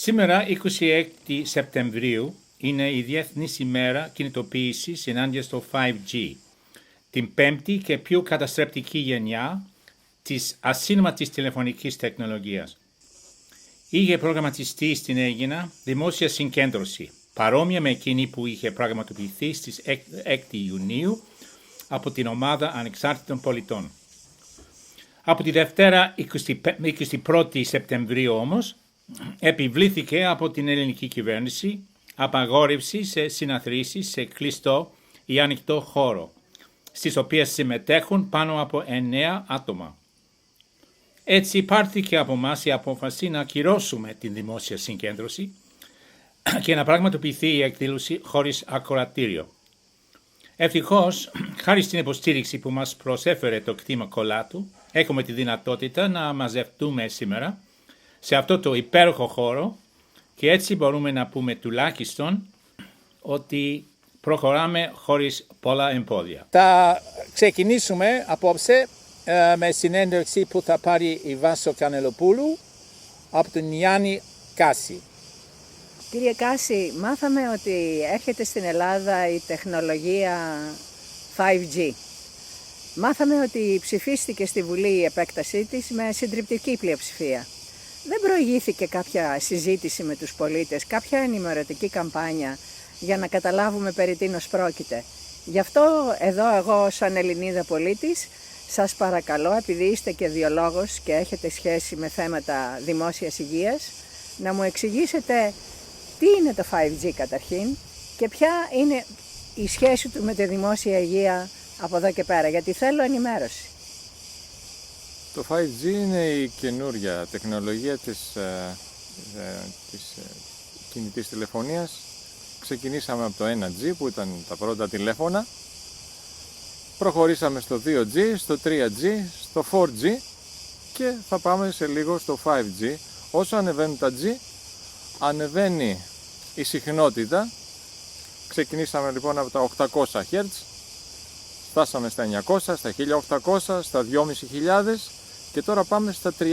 Σήμερα, 26 Σεπτεμβρίου, είναι η Διεθνής ημέρα κινητοποίησης ενάντια στο 5G, την πέμπτη και πιο καταστρεπτική γενιά της ασύρματης τηλεφωνικής τεχνολογίας. Είχε προγραμματιστεί στην Αίγινα δημόσια συγκέντρωση, παρόμοια με εκείνη που είχε πραγματοποιηθεί στις 6 Ιουνίου από την Ομάδα Ανεξάρτητων Πολιτών. Από τη Δευτέρα 21 Σεπτεμβρίου όμως, επιβλήθηκε από την ελληνική κυβέρνηση απαγόρευση σε συναθρήσεις σε κλειστό ή ανοιχτό χώρο, στις οποίες συμμετέχουν πάνω από 9 άτομα. Έτσι πάρθηκε από εμάς η απόφαση να ακυρώσουμε την δημόσια συγκέντρωση και να πραγματοποιηθεί η εκδήλωση χωρίς ακροατήριο. Ευτυχώς, χάρη στην υποστήριξη που μας προσέφερε το κτήμα Κολάτου, έχουμε τη δυνατότητα να μαζευτούμε σήμερα σε αυτό το υπέροχο χώρο και έτσι μπορούμε να πούμε τουλάχιστον ότι προχωράμε χωρίς πολλά εμπόδια. Θα ξεκινήσουμε απόψε με συνέντευξη που θα πάρει η Βάσο Κανελοπούλου από τον Γιάννη Κάση. Κύριε Κάση, μάθαμε ότι έρχεται στην Ελλάδα η τεχνολογία 5G. Μάθαμε ότι ψηφίστηκε στη Βουλή η επέκτασή της με συντριπτική πλειοψηφία. Δεν προηγήθηκε κάποια συζήτηση με τους πολίτες, κάποια ενημερωτική καμπάνια για να καταλάβουμε περί τίνος πρόκειται. Γι' αυτό εδώ εγώ σαν Ελληνίδα πολίτης σας παρακαλώ, επειδή είστε και βιολόγος και έχετε σχέση με θέματα δημόσιας υγείας, να μου εξηγήσετε τι είναι το 5G καταρχήν και ποια είναι η σχέση του με τη δημόσια υγεία από εδώ και πέρα, γιατί θέλω ενημέρωση. Το 5G είναι η καινούρια τεχνολογία της κινητής τηλεφωνίας. Ξεκινήσαμε από το 1G που ήταν τα πρώτα τηλέφωνα. Προχωρήσαμε στο 2G, στο 3G, στο 4G και θα πάμε σε λίγο στο 5G. Όσο ανεβαίνουν τα G, ανεβαίνει η συχνότητα. Ξεκινήσαμε λοιπόν από τα 800 Hz, φτάσαμε στα 900, στα 1800, στα 2.500 και τώρα πάμε στα 30.000.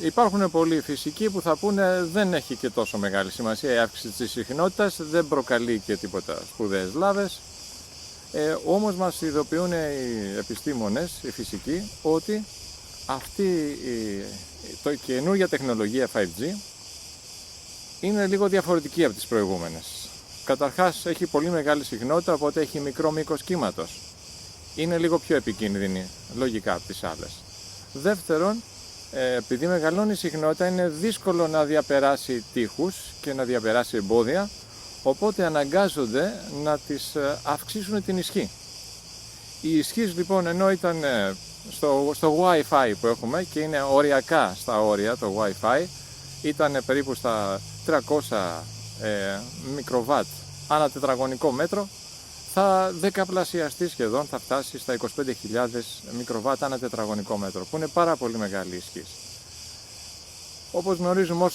Υπάρχουν πολλοί φυσικοί που θα πούνε δεν έχει και τόσο μεγάλη σημασία η αύξηση της συχνότητας, δεν προκαλεί και τίποτα σπουδαίες βλάβες. Όμως μας ειδοποιούν οι επιστήμονες, οι φυσικοί, ότι αυτή η καινούργια τεχνολογία 5G είναι λίγο διαφορετική από τις προηγούμενες. Καταρχάς έχει πολύ μεγάλη συχνότητα, οπότε έχει μικρό μήκος κύματος. Είναι λίγο πιο επικίνδυνη λογικά από τις άλλες. Δεύτερον, επειδή μεγαλώνει η συχνότητα είναι δύσκολο να διαπεράσει τείχους και να διαπεράσει εμπόδια, οπότε αναγκάζονται να τις αυξήσουν την ισχύ. Η ισχύ λοιπόν ενώ ήταν στο Wi-Fi που έχουμε και είναι οριακά στα όρια το Wi-Fi, ήταν περίπου στα 300 μικροβάτ ανά τετραγωνικό μέτρο, θα δεκαπλασιαστεί σχεδόν, θα φτάσει στα 25.000 μικροβάτ ανά τετραγωνικό μέτρο, που είναι πάρα πολύ μεγάλη ισχύ. Όπως γνωρίζουμε,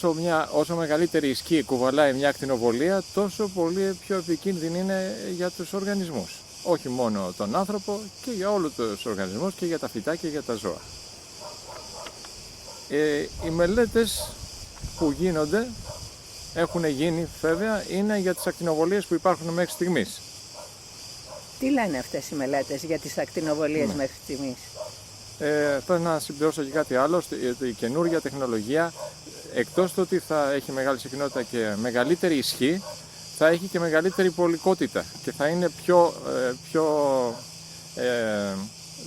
όσο μεγαλύτερη ισχύ κουβαλάει μια ακτινοβολία, τόσο πολύ πιο επικίνδυνη είναι για τους οργανισμούς. Όχι μόνο τον άνθρωπο, και για όλους τους οργανισμούς και για τα φυτά και για τα ζώα. Οι μελέτες που γίνονται, έχουν γίνει βέβαια, είναι για τις ακτινοβολίες που υπάρχουν μέχρι στιγμής. Τι λένε αυτές οι μελέτες για τις ακτινοβολίες μέχρι στιγμής? Θέλω να συμπληρώσω και κάτι άλλο. Η καινούργια τεχνολογία, εκτός του ότι θα έχει μεγάλη συχνότητα και μεγαλύτερη ισχύ, θα έχει και μεγαλύτερη πολικότητα και θα είναι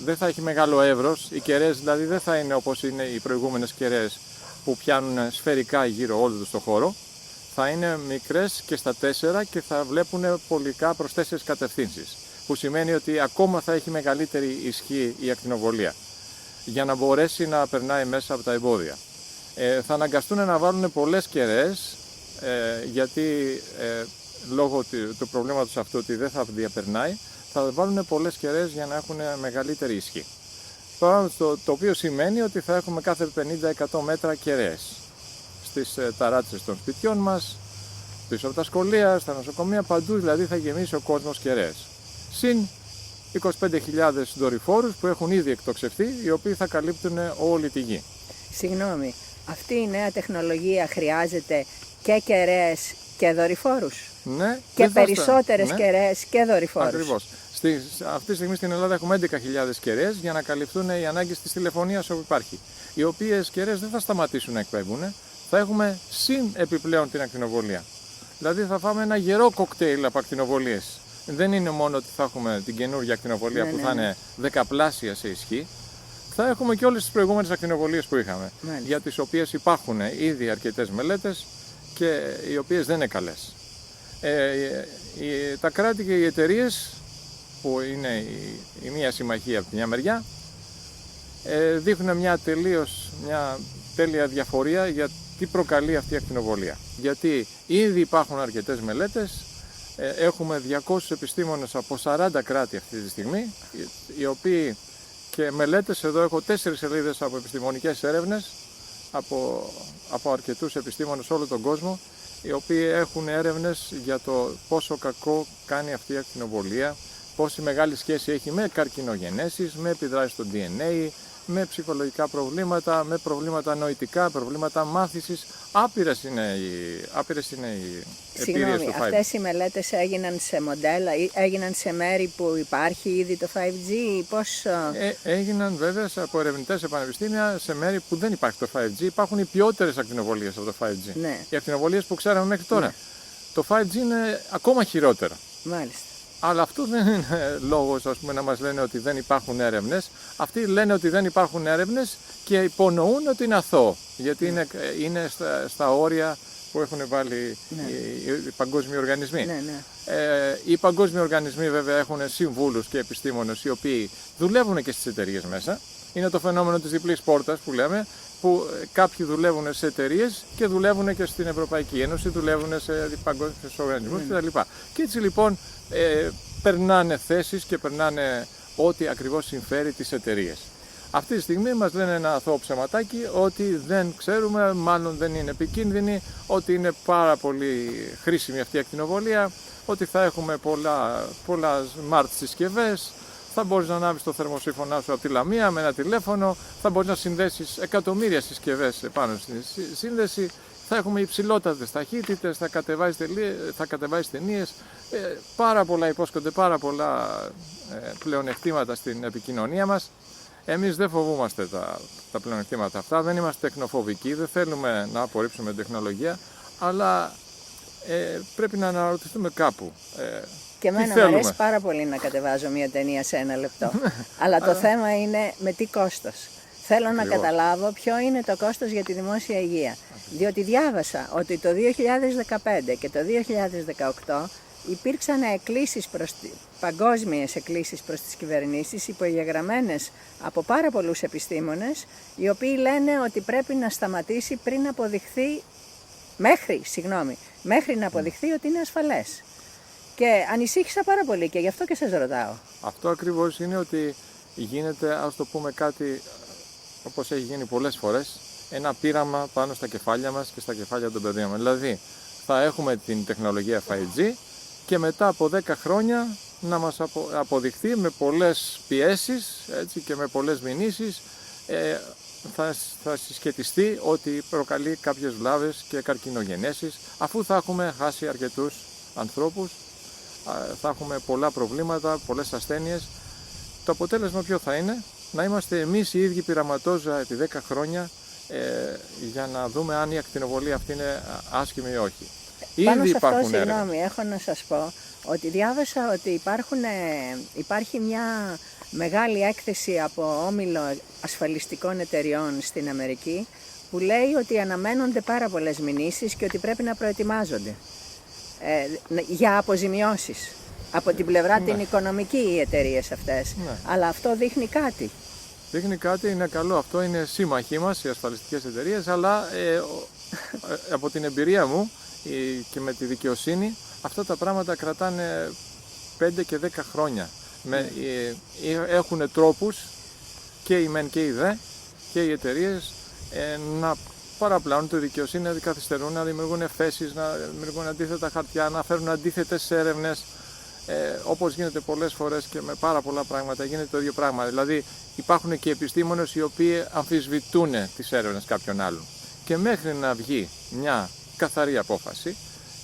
δεν θα έχει μεγάλο εύρος. Οι κεραίες δηλαδή δεν θα είναι όπως είναι οι προηγούμενες κεραίες που πιάνουν σφαιρικά γύρω όλο το χώρο. Θα είναι μικρές και στα 4 και θα βλέπουν πολικά προς 4 κατευθύνσεις, που σημαίνει ότι ακόμα θα έχει μεγαλύτερη ισχύ η ακτινοβολία για να μπορέσει να περνάει μέσα από τα εμπόδια. Θα αναγκαστούν να βάλουν πολλές κεραίες γιατί λόγω του προβλήματος αυτού ότι δεν θα διαπερνάει, θα βάλουν πολλές κεραίες για να έχουν μεγαλύτερη ισχύ. Το οποίο σημαίνει ότι θα έχουμε κάθε 50-100 μέτρα κεραίες στις ταράτσες των σπιτιών μας, πίσω από τα σχολεία, στα νοσοκομεία, παντού δηλαδή θα γεμίσει ο κόσμος κεραίες. Συν 25.000 δορυφόρους που έχουν ήδη εκτοξευθεί, οι οποίοι θα καλύπτουν όλη τη γη. Συγγνώμη, αυτή η νέα τεχνολογία χρειάζεται και κεραίες και δορυφόρους. Ναι, Και περισσότερες κεραίες και δορυφόρους. Ακριβώς. Αυτή τη στιγμή στην Ελλάδα έχουμε 11.000 κεραίες για να καλυφθούν οι ανάγκες της τηλεφωνίας όπου υπάρχει. Οι οποίες κεραίες δεν θα σταματήσουν να εκπέμπουν, θα έχουμε συν επιπλέον την ακτινοβολία. Δηλαδή θα φάμε ένα γερό κοκτέιλ από ακτινοβολίες. Δεν είναι μόνο ότι θα έχουμε την καινούργια ακτινοβολία που θα είναι δεκαπλάσια σε ισχύ, θα έχουμε και όλες τις προηγούμενες ακτινοβολίες που είχαμε, για τις οποίες υπάρχουν ήδη αρκετές μελέτες και οι οποίες δεν είναι καλές. Τα κράτη και οι εταιρείες, που είναι η μία συμμαχία από τη μια μεριά, δείχνουν μια τέλεια διαφορία για τι προκαλεί αυτή η ακτινοβολία. Γιατί ήδη υπάρχουν αρκετές μελέτες, έχουμε 200 επιστήμονες από 40 κράτη αυτή τη στιγμή, οι οποίοι και μελέτες, εδώ έχω 4 σελίδες από επιστημονικές έρευνες, από αρκετούς επιστήμονες όλο τον κόσμο, οι οποίοι έχουν έρευνες για το πόσο κακό κάνει αυτή η ακτινοβολία, πόση μεγάλη σχέση έχει με καρκινογενέσεις, με επιδράσεις στο DNA, με ψυχολογικά προβλήματα, με προβλήματα νοητικά, προβλήματα μάθησης. Άπειρες είναι οι εμπειρίες του 5G. Αυτές οι μελέτες έγιναν σε μοντέλα, έγιναν σε μέρη που υπάρχει ήδη το 5G, πώς... Έγιναν βέβαια από ερευνητές σε πανεπιστήμια σε μέρη που δεν υπάρχει το 5G. Υπάρχουν οι ποιότερες ακτινοβολίες από το 5G. Ναι. Οι ακτινοβολίες που ξέραμε μέχρι τώρα. Ναι. Το 5G είναι ακόμα χειρότερα. Μάλιστα. Αλλά αυτό δεν είναι λόγος, ας πούμε, να μας λένε ότι δεν υπάρχουν έρευνες. Αυτοί λένε ότι δεν υπάρχουν έρευνες και υπονοούν ότι είναι αθώο. Γιατί είναι στα όρια που έχουν βάλει οι παγκόσμιοι οργανισμοί. Οι παγκόσμιοι οργανισμοί βέβαια έχουν συμβούλους και επιστήμονες οι οποίοι δουλεύουν και στις εταιρείες μέσα. Είναι το φαινόμενο της διπλής πόρτας που λέμε, που κάποιοι δουλεύουν σε εταιρείες και δουλεύουν και στην Ευρωπαϊκή Ένωση, δουλεύουν σε παγκόσμιους οργανισμούς κτλ. Και έτσι λοιπόν περνάνε θέσεις και περνάνε ό,τι ακριβώς συμφέρει τις εταιρείες. Αυτή τη στιγμή μας λένε ένα αθώο ψεματάκι ότι δεν ξέρουμε, μάλλον δεν είναι επικίνδυνη, ότι είναι πάρα πολύ χρήσιμη αυτή η ακτινοβολία, ότι θα έχουμε πολλά smart συσκευές, θα μπορείς να ανάβεις το θερμοσύφωνά σου από τη λαμία με ένα τηλέφωνο, θα μπορείς να συνδέσεις εκατομμύρια συσκευές επάνω στη σύνδεση, θα έχουμε υψηλότατες ταχύτητες, θα κατεβάζεις ταινίες, πάρα πολλά υπόσχονται, πάρα πολλά πλεονεκτήματα στην επικοινωνία μας. Εμείς δεν φοβούμαστε τα πλεονεκτήματα αυτά, δεν είμαστε τεχνοφοβικοί, δεν θέλουμε να απορρίψουμε τεχνολογία, αλλά πρέπει να αναρωτηθούμε κάπου. Και εμένα μου αρέσει πάρα πολύ να κατεβάζω μια ταινία σε 1 λεπτό. Αλλά το θέμα είναι με τι κόστος. Θέλω να καταλάβω ποιο είναι το κόστος για τη δημόσια υγεία. Διότι διάβασα ότι το 2015 και το 2018 υπήρξαν παγκόσμιες εκκλήσεις προς τις κυβερνήσεις, υπογεγραμμένες από πάρα πολλούς επιστήμονες, οι οποίοι λένε ότι πρέπει να σταματήσει πριν αποδειχθεί, μέχρι να αποδειχθεί ότι είναι ασφαλές. Και ανησύχησα πάρα πολύ και γι' αυτό και σας ρωτάω. Αυτό ακριβώς είναι ότι γίνεται, ας το πούμε κάτι, όπως έχει γίνει πολλές φορές, ένα πείραμα πάνω στα κεφάλια μας και στα κεφάλια των παιδιών μας. Δηλαδή, θα έχουμε την τεχνολογία 5G και μετά από 10 χρόνια να μας αποδειχθεί με πολλές πιέσεις, έτσι, και με πολλές μηνύσεις, θα συσχετιστεί ότι προκαλεί κάποιες βλάβες και καρκινογενέσεις, αφού θα έχουμε χάσει αρκετούς ανθρώπους, θα έχουμε πολλά προβλήματα, πολλές ασθένειες. Το αποτέλεσμα ποιο θα είναι? Να είμαστε εμείς οι ίδιοι πειραματόζωα επί 10 χρόνια για να δούμε αν η ακτινοβολία αυτή είναι άσχημη ή όχι. Πάνω σε αυτό, συγγνώμη, έχω να σας πω ότι διάβασα ότι υπάρχει μια μεγάλη έκθεση από όμιλο ασφαλιστικών εταιριών στην Αμερική που λέει ότι αναμένονται πάρα πολλές μηνύσεις και ότι πρέπει να προετοιμάζονται για αποζημιώσεις. Από την πλευρά την οικονομική οι εταιρείες αυτές. Αλλά αυτό δείχνει κάτι. Δείχνει κάτι, είναι καλό. Αυτό είναι σύμμαχοί μας, οι ασφαλιστικές εταιρείες, αλλά από την εμπειρία μου και με τη δικαιοσύνη, αυτά τα πράγματα κρατάνε 5 και 10 χρόνια. Έχουν τρόπους και οι μεν και οι δε και οι εταιρείες να παραπλάνουν τη δικαιοσύνη, να καθυστερούν, να δημιουργούν εφέσεις, να δημιουργούν αντίθετα χαρτιά, να φέρουν αντίθετες έρευνες. Όπως γίνεται πολλές φορές και με πάρα πολλά πράγματα, γίνεται το ίδιο πράγμα. Δηλαδή υπάρχουν και επιστήμονες οι οποίοι αμφισβητούν τις έρευνες κάποιων άλλων. και μέχρι να βγει μια καθαρή απόφαση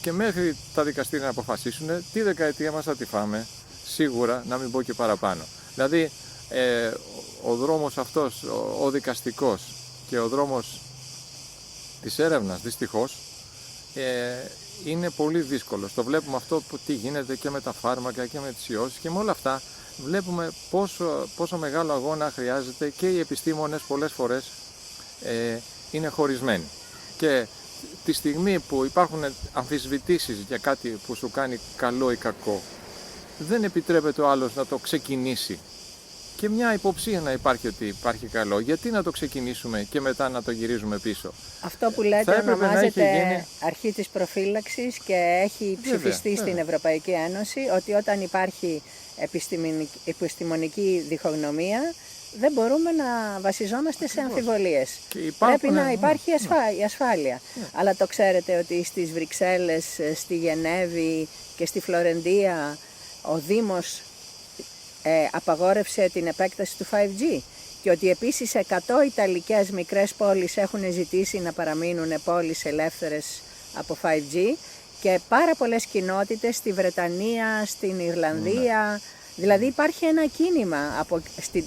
και μέχρι τα δικαστήρια να αποφασίσουν τι δεκαετία μας θα τη φάμε, σίγουρα, να μην πω και παραπάνω. Δηλαδή ο δρόμος αυτός, ο δικαστικός και ο δρόμος της έρευνας, δυστυχώς, είναι πολύ δύσκολος. Το βλέπουμε αυτό που τι γίνεται και με τα φάρμακα και με τις ιώσεις και με όλα αυτά. Βλέπουμε πόσο μεγάλο αγώνα χρειάζεται και οι επιστήμονες πολλές φορές είναι χωρισμένοι. Και τη στιγμή που υπάρχουν αμφισβητήσεις για κάτι που σου κάνει καλό ή κακό, δεν επιτρέπεται ο άλλος να το ξεκινήσει. Και μια υποψία να υπάρχει ότι υπάρχει καλό. Γιατί να το ξεκινήσουμε και μετά να το γυρίζουμε πίσω. Αυτό που λέτε ονομάζεται αρχή της προφύλαξης και έχει ψηφιστεί στην Ευρωπαϊκή Ένωση ότι όταν υπάρχει επιστημονική διχογνωμία δεν μπορούμε να βασιζόμαστε σε αμφιβολίες. Πρέπει να υπάρχει η ασφάλεια. Αλλά το ξέρετε ότι στις Βρυξέλλες, στη Γενέβη και στη Φλωρεντία ο Δήμος απαγόρευσε την επέκταση του 5G και ότι επίσης 100 ιταλικές μικρές πόλεις έχουν ζητήσει να παραμείνουν πόλεις ελεύθερες από 5G και πάρα πολλές κοινότητες στη Βρετανία, στην Ιρλανδία. Δηλαδή υπάρχει ένα κίνημα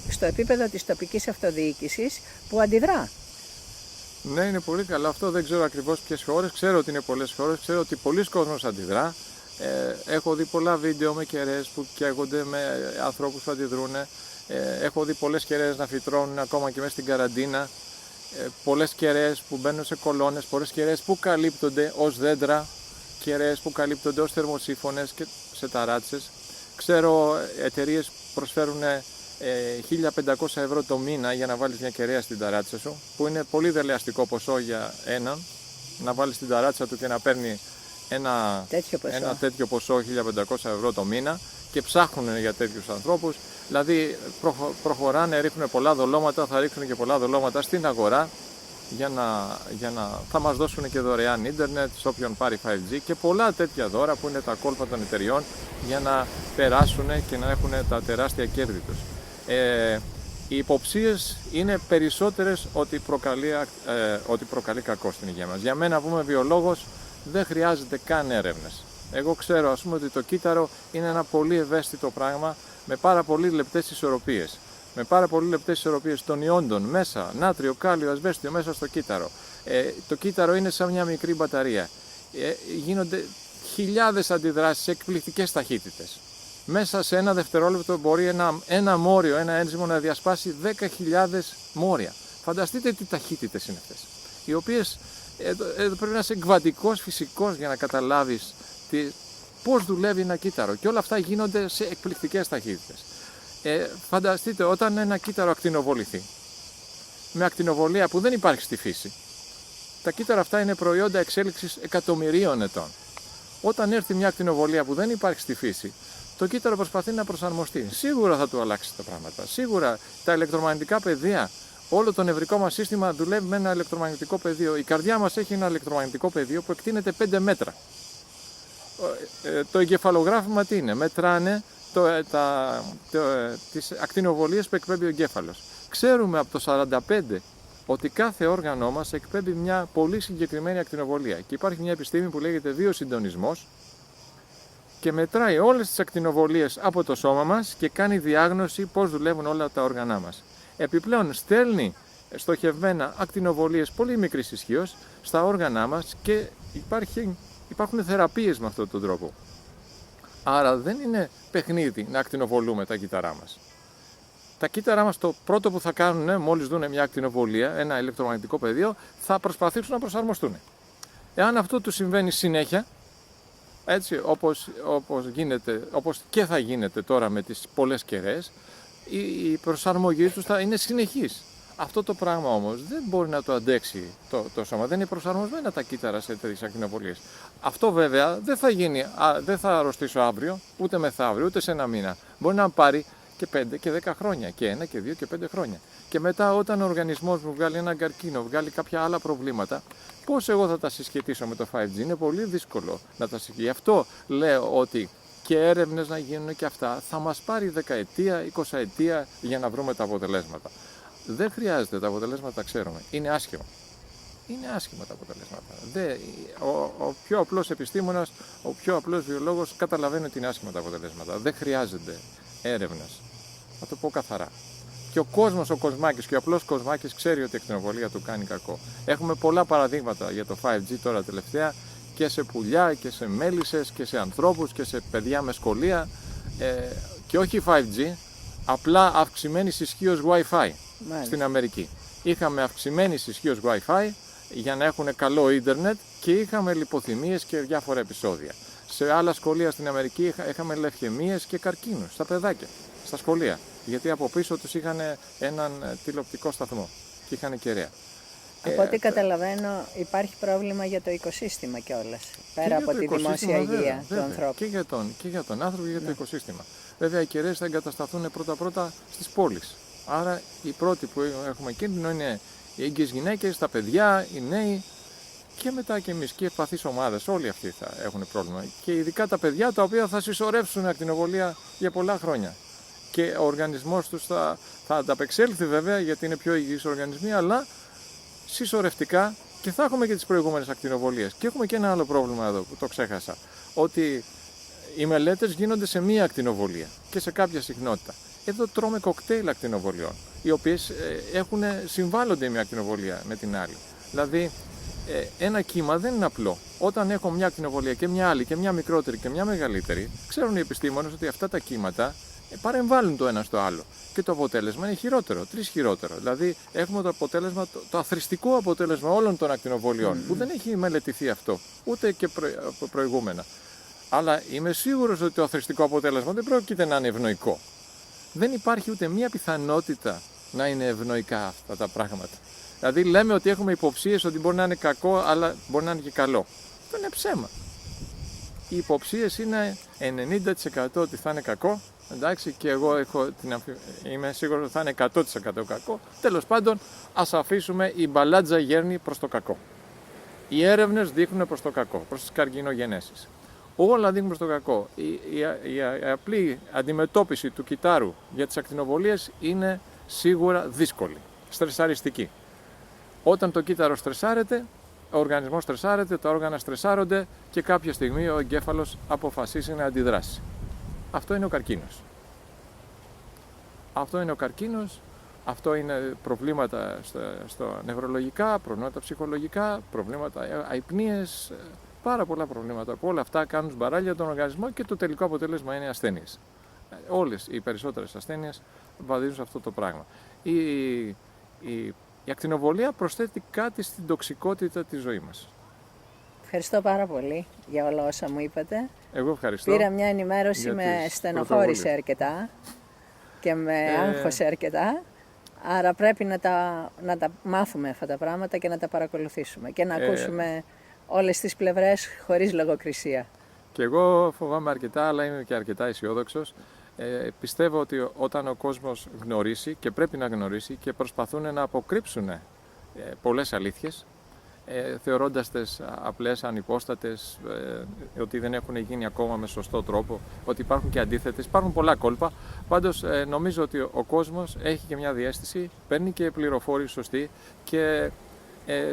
στο επίπεδο της τοπικής αυτοδιοίκησης που αντιδρά. Ναι, είναι πολύ καλό αυτό. Δεν ξέρω ακριβώς ποιες χώρες. Ξέρω ότι είναι πολλές χώρες. Ξέρω ότι πολλοί κόσμος αντιδρά. Έχω δει πολλά βίντεο με κεραίες που καίγονται, με ανθρώπους που αντιδρούν. Έχω δει πολλές κεραίες να φυτρώνουν ακόμα και μέσα στην καραντίνα. Πολλές κεραίες που μπαίνουν σε κολόνες, πολλές κεραίες που καλύπτονται ως δέντρα, κεραίες που καλύπτονται ως θερμοσύφωνες και σε ταράτσες. Ξέρω εταιρείες προσφέρουν 1.500 ευρώ το μήνα για να βάλεις μια κεραία στην ταράτσα σου, που είναι πολύ δελεαστικό ποσό για έναν, να βάλεις στην ταράτσα του και να παίρνει ένα τέτοιο ποσό 1.500 ευρώ το μήνα και ψάχνουν για τέτοιους ανθρώπους. Δηλαδή προχωράνε, ρίχνουν πολλά δολώματα, θα ρίχνουν και πολλά δολώματα στην αγορά θα μας δώσουν και δωρεάν ίντερνετ σε όποιον πάρει 5G και πολλά τέτοια δώρα που είναι τα κόλπα των εταιριών για να περάσουν και να έχουν τα τεράστια κέρδη τους. Οι υποψίες είναι περισσότερες ότι προκαλεί κακό στην υγεία μας. Για μένα που είμαι βιολόγος δεν χρειάζεται καν έρευνες. Εγώ ξέρω ας πούμε ότι το κύτταρο είναι ένα πολύ ευαίσθητο πράγμα με πάρα πολύ λεπτές ισορροπίες. Με πάρα πολύ λεπτές ισορροπίες των ιόντων μέσα, νάτριο, κάλιο, ασβέστιο μέσα στο κύτταρο. Το κύτταρο είναι σαν μια μικρή μπαταρία. Γίνονται χιλιάδες αντιδράσεις σε εκπληκτικές ταχύτητες. Μέσα σε ένα δευτερόλεπτο μπορεί ένα μόριο, ένα ένζυμο να διασπάσει 10.000 μόρια. Φανταστείτε τι ταχύτητες είναι αυτές. Οι οποίες πρέπει να είσαι εκβατικός φυσικός για να καταλάβεις πώς δουλεύει ένα κύτταρο. Και όλα αυτά γίνονται σε εκπληκτικές ταχύτητες. Φανταστείτε όταν ένα κύτταρο ακτινοβοληθεί με ακτινοβολία που δεν υπάρχει στη φύση, τα κύτταρα αυτά είναι προϊόντα εξέλιξης εκατομμυρίων ετών. Όταν έρθει μια ακτινοβολία που δεν υπάρχει στη φύση, το κύτταρο προσπαθεί να προσαρμοστεί. Σίγουρα θα του αλλάξει τα πράγματα. Σίγουρα τα ηλεκτρομαγνητικά πεδία, όλο το νευρικό μας σύστημα δουλεύει με ένα ηλεκτρομαγνητικό πεδίο. Η καρδιά μας έχει ένα ηλεκτρομαγνητικό πεδίο που εκτείνεται 5 μέτρα. Το εγκεφαλογράφημα τι είναι? Μετράνε τις ακτινοβολίες που εκπέμπει ο εγκέφαλος. Ξέρουμε από το 45 ότι κάθε όργανο μας εκπέμπει μια πολύ συγκεκριμένη ακτινοβολία και υπάρχει μια επιστήμη που λέγεται βιοσυντονισμός και μετράει όλες τις ακτινοβολίες από το σώμα μας και κάνει διάγνωση πώς δουλεύουν όλα τα όργανά μας. Επιπλέον στέλνει στοχευμένα ακτινοβολίες πολύ μικρής ισχύως στα όργανά μας και υπάρχουν θεραπείες με αυτόν τον τρόπο. Άρα δεν είναι παιχνίδι να ακτινοβολούμε τα κύτταρά μας. Τα κύτταρά μας το πρώτο που θα κάνουν, μόλις δουν μια ακτινοβολία, ένα ηλεκτρομαγνητικό πεδίο, θα προσπαθήσουν να προσαρμοστούν. Εάν αυτό του συμβαίνει συνέχεια, έτσι όπως και θα γίνεται τώρα με τις πολλές κεραίες, η προσαρμογή τους θα είναι συνεχής. Αυτό το πράγμα όμως δεν μπορεί να το αντέξει το σώμα. Δεν είναι προσαρμοσμένα τα κύτταρα σε τέτοιες ακτινοβολίες. Αυτό βέβαια δεν θα γίνει, δεν θα αρρωστήσω αύριο, ούτε μεθαύριο, ούτε σε ένα μήνα. Μπορεί να πάρει και 5 και 10 χρόνια, και 1 και 2 και 5 χρόνια. Και μετά όταν ο οργανισμός μου βγάλει έναν καρκίνο, βγάλει κάποια άλλα προβλήματα, πώς εγώ θα τα συσχετίσω με το 5G? Είναι πολύ δύσκολο να τα συσχετήσω. Γι' αυτό λέω ότι και έρευνες να γίνουν και αυτά θα μας πάρει 10ετία, 20ετία για να βρούμε τα αποτελέσματα. Δεν χρειάζεται, τα αποτελέσματα τα ξέρουμε. Είναι άσχημα. είναι άσχημα τα αποτελέσματα. Ο πιο απλός επιστήμονας, ο πιο απλός βιολόγος καταλαβαίνει ότι είναι άσχημα τα αποτελέσματα. Δεν χρειάζεται έρευνας. Θα το πω καθαρά. Και ο κόσμος, ο Κοσμάκης και ο απλός Κοσμάκης ξέρει ότι η ακτινοβολία του κάνει κακό. Έχουμε πολλά παραδείγματα για το 5G τώρα τελευταία και σε πουλιά και σε μέλισσες και σε ανθρώπους και σε παιδιά με σκολεία και όχι 5G, απλά αυξημένης ισχύως Wi-Fi στην Αμερική. Είχαμε αυξημένης ισχύως Wi-Fi για να έχουν καλό ίντερνετ και είχαμε λιποθυμίες και διάφορα επεισόδια. Σε άλλα σχολεία στην Αμερική είχαμε λευκαιμίες και καρκίνους στα παιδάκια, στα σχολεία. Γιατί από πίσω τους είχαν έναν τηλεοπτικό σταθμό και είχαν κεραία. Από ό,τι καταλαβαίνω υπάρχει πρόβλημα για το οικοσύστημα κιόλας, πέρα από τη δημόσια υγεία του ανθρώπου. Και για τον άνθρωπο και για το οικοσύστημα. Βέβαια οι κεραίες θα εγκατασταθούν πρώτα-πρώτα στις πόλεις. Άρα οι πρώτοι που έχουμε κίνδυνο είναι οι έγκυες γυναίκες, τα παιδιά, οι νέοι και μετά και εμείς και ευπαθείς ομάδες. Όλοι αυτοί θα έχουν πρόβλημα. Και ειδικά τα παιδιά τα οποία θα συσσωρεύσουν ακτινοβολία για πολλά χρόνια. Και ο οργανισμός τους θα ανταπεξέλθει βέβαια γιατί είναι πιο υγιείς οργανισμοί, αλλά συσσωρευτικά και θα έχουμε και τις προηγούμενες ακτινοβολίες. Και έχουμε και ένα άλλο πρόβλημα εδώ που το ξέχασα. Ότι οι μελέτες γίνονται σε μία ακτινοβολία και σε κάποια συχνότητα. Εδώ τρώμε κοκτέιλ ακτινοβολιών, οι οποίες συμβάλλονται η μία ακτινοβολία με την άλλη. Δηλαδή, ένα κύμα δεν είναι απλό. Όταν έχω μια ακτινοβολία και μια άλλη και μια μικρότερη και μια μεγαλύτερη, ξέρουν οι επιστήμονες ότι αυτά τα κύματα παρεμβάλλουν το ένα στο άλλο. Και το αποτέλεσμα είναι χειρότερο, 3 χειρότερο. Δηλαδή, έχουμε το αποτέλεσμα, το αθροιστικό αποτέλεσμα όλων των ακτινοβολιών, που δεν έχει μελετηθεί αυτό, ούτε και προηγούμενα. Αλλά είμαι σίγουρος ότι το αθροιστικό αποτέλεσμα δεν πρόκειται να είναι ευνοϊκό. Δεν υπάρχει ούτε μία πιθανότητα να είναι ευνοϊκά αυτά τα πράγματα. Δηλαδή, λέμε ότι έχουμε υποψίες ότι μπορεί να είναι κακό, αλλά μπορεί να είναι και καλό. Αυτό είναι ψέμα. Οι υποψίες είναι 90% ότι θα είναι κακό. Εντάξει, και εγώ είμαι σίγουρος ότι θα είναι 100% κακό. Τέλος πάντων, ας αφήσουμε η μπαλάτζα γέρνει προς το κακό. Οι έρευνες δείχνουν προς το κακό, προς τις καρκινογενέσεις. Όλα δείχνουν προς το κακό. Η απλή αντιμετώπιση του κυτάρου για τις ακτινοβολίες είναι σίγουρα δύσκολη, στρεσαριστική. Όταν το κύτταρο στρεσάρεται, ο οργανισμός στρεσάρεται, τα όργανα στρεσάρονται και κάποια στιγμή ο εγκέφαλος αποφασίσει να αντιδράσει. Αυτό είναι ο καρκίνος. Αυτό είναι ο καρκίνος, αυτό είναι προβλήματα στο νευρολογικά, προβλήματα ψυχολογικά, προβλήματα αϊπνίες, πάρα πολλά προβλήματα που όλα αυτά κάνουν σμπαράλια τον οργανισμό και το τελικό αποτέλεσμα είναι ασθένειες. Όλες οι περισσότερες ασθένειες βαδίζουν σε αυτό το πράγμα. Η ακτινοβολία προσθέτει κάτι στην τοξικότητα της ζωής μας. Ευχαριστώ πάρα πολύ για όλα όσα μου είπατε. Εγώ ευχαριστώ. Πήρα μια ενημέρωση, με στενοχώρησε αρκετά και με άγχωσε αρκετά. Άρα πρέπει να τα μάθουμε αυτά τα πράγματα και να τα παρακολουθήσουμε και να ακούσουμε όλες τις πλευρές χωρίς λογοκρισία. Και εγώ φοβάμαι αρκετά, αλλά είμαι και αρκετά αισιόδοξος. Πιστεύω ότι όταν ο κόσμος γνωρίσει και πρέπει να γνωρίσει και προσπαθούν να αποκρύψουν πολλές αλήθειες, θεωρώντας τις απλές, ανυπόστατες, ότι δεν έχουν γίνει ακόμα με σωστό τρόπο, ότι υπάρχουν και αντίθετες, υπάρχουν πολλά κόλπα. Πάντως νομίζω ότι ο κόσμος έχει και μια διαίσθηση, παίρνει και πληροφόρηση σωστή και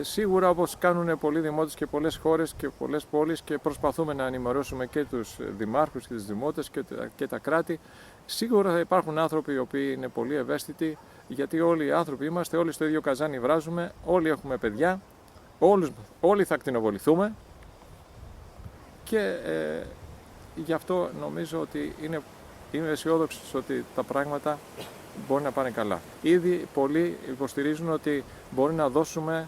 σίγουρα όπως κάνουν πολλοί δημότες και πολλές χώρες και πολλές πόλεις και προσπαθούμε να ενημερώσουμε και τους δημάρχους και τις δημότες και τα κράτη, σίγουρα θα υπάρχουν άνθρωποι οι οποίοι είναι πολύ ευαίσθητοι, γιατί όλοι οι άνθρωποι είμαστε, όλοι στο ίδιο καζάνι βράζουμε, όλοι έχουμε παιδιά, όλοι θα ακτινοβοληθούμε και γι' αυτό νομίζω ότι είμαι αισιόδοξος ότι τα πράγματα μπορεί να πάνε καλά. Ήδη πολλοί υποστηρίζουν ότι μπορεί να δώσουμε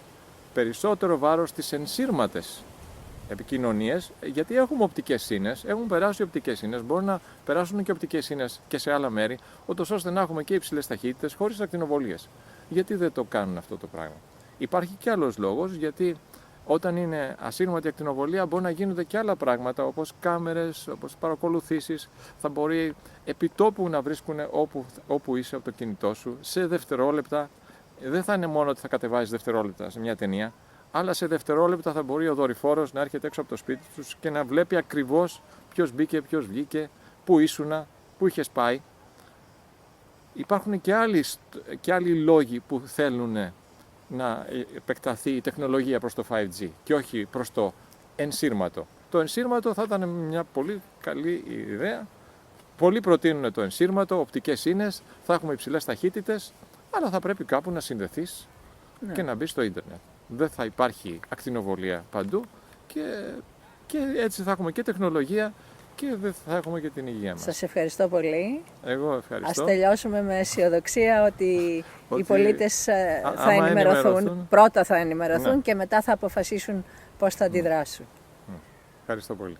περισσότερο βάρος στις ενσύρματες επικοινωνίες, γιατί έχουμε οπτικές σύνες, έχουν περάσει οπτικές σύνες, μπορεί να περάσουν και οπτικές σύνες και σε άλλα μέρη, ώστε να έχουμε και υψηλές ταχύτητες χωρίς ακτινοβολίες. Γιατί δεν το κάνουν αυτό το πράγμα? Υπάρχει και άλλος λόγος, γιατί όταν είναι ασύρματη ακτινοβολία μπορεί να γίνονται και άλλα πράγματα, όπως κάμερες, όπως παρακολουθήσεις, θα μπορεί επιτόπου να βρίσκουν όπου είσαι από το κινητό σου, σε δευτερόλεπτα. Δεν θα είναι μόνο ότι θα κατεβάζεις δευτερόλεπτα σε μια ταινία, αλλά σε δευτερόλεπτα θα μπορεί ο δορυφόρος να έρχεται έξω από το σπίτι τους και να βλέπει ακριβώς ποιος μπήκε, ποιος βγήκε, πού ήσουνα, πού είχες πάει. Υπάρχουν και άλλοι λόγοι που θέλουν να επεκταθεί η τεχνολογία προς το 5G και όχι προς το ενσύρματο. Το ενσύρματο θα ήταν μια πολύ καλή ιδέα. Πολλοί προτείνουν το ενσύρματο, οπτικές ίνες, θα έχουμε υψηλές ταχύτητες, αλλά θα πρέπει κάπου να συνδεθείς και να μπεις στο ίντερνετ. Δεν θα υπάρχει ακτινοβολία παντού και έτσι θα έχουμε και τεχνολογία και δεν θα έχουμε και την υγεία μας. Σας ευχαριστώ πολύ. Εγώ ευχαριστώ. Ας τελειώσουμε με αισιοδοξία ότι οι πολίτες θα ενημερωθούν. Πρώτα θα ενημερωθούν και μετά θα αποφασίσουν πώς θα αντιδράσουν. Ευχαριστώ πολύ.